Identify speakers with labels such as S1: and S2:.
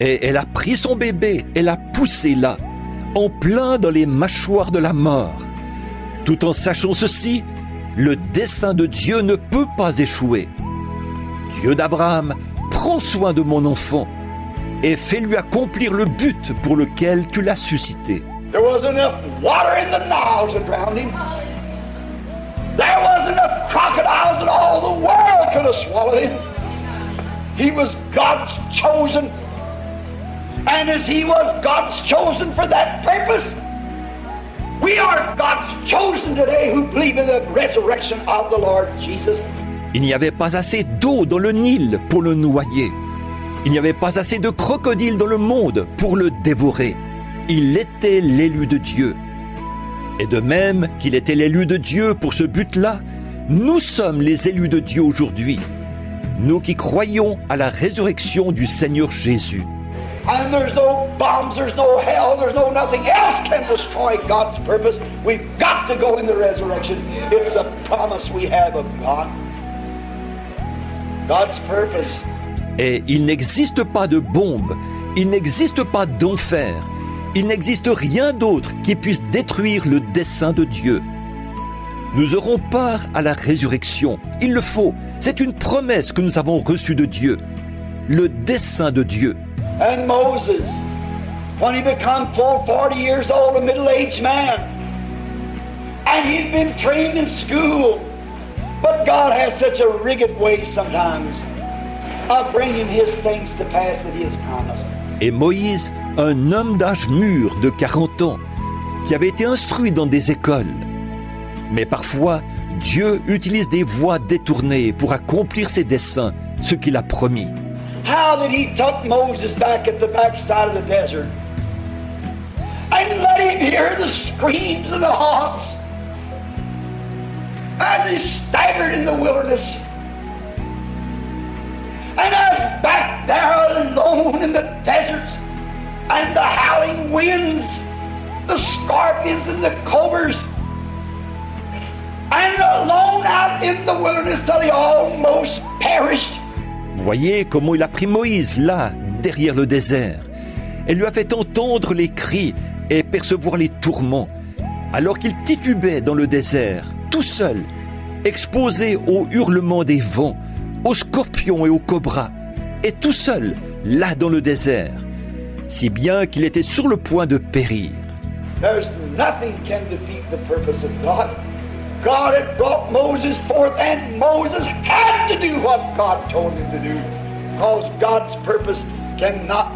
S1: Et elle a pris son bébé et l'a poussé là, en plein dans les mâchoires de la mort. Tout en sachant ceci, le dessein de Dieu ne peut pas échouer. Dieu d'Abraham, prends soin de mon enfant et fais-lui accomplir le but pour lequel tu l'as suscité.
S2: There wasn't enough water in the Nile to drown him. There wasn't enough crocodiles in all the world could have swallowed him. He was God's chosen. And as he was God's chosen for that purpose, we are God's chosen today who believe in the resurrection of the Lord Jesus.
S1: Il n'y avait pas assez d'eau dans le Nil pour le noyer. Il n'y avait pas assez de crocodiles dans le monde pour le dévorer. Il était l'élu de Dieu. Et de même qu'il était l'élu de Dieu pour ce but-là, nous sommes les élus de Dieu aujourd'hui. Nous qui croyons à la résurrection du Seigneur Jésus.
S2: And there's no bombs, there's no hell, there's no nothing else can destroy God's purpose. We've got to go in the resurrection. It's a promise we have of God. God's purpose.
S1: Et il n'existe pas de bombe, il n'existe pas d'enfer, il n'existe rien d'autre qui puisse détruire le dessein de Dieu. Nous aurons part à la résurrection, il le faut, c'est une promesse que nous avons reçue de Dieu, le dessein de Dieu.
S2: And Moses, when he became full 40 years old, a middle-aged man, and he'd been trained in school, but God has such a rigid way sometimes of bringing his things to pass that he has promised.
S1: Et Moïse, un homme d'âge mûr de 40 ans, qui avait été instruit dans des écoles. Mais parfois, Dieu utilise des voies détournées pour accomplir ses desseins, ce qu'il a promis.
S2: How that he took Moses back at the backside of the desert and let him hear the screams of the hawks as he staggered in the wilderness. And I was back there alone in the deserts and the howling winds, the scorpions and the cobras, and alone out in the wilderness till he almost perished.
S1: Voyez comment il a pris Moïse là, derrière le désert, et lui a fait entendre les cris et percevoir les tourments, alors qu'il titubait dans le désert, tout seul, exposé aux hurlements des vents, aux scorpions et aux cobras, et tout seul, là dans le désert, si bien qu'il était sur le point de périr.
S2: There's nothing can defeat the purpose of God. God had brought Moses forth, and Moses had to do what God told him to do, because God's purpose cannot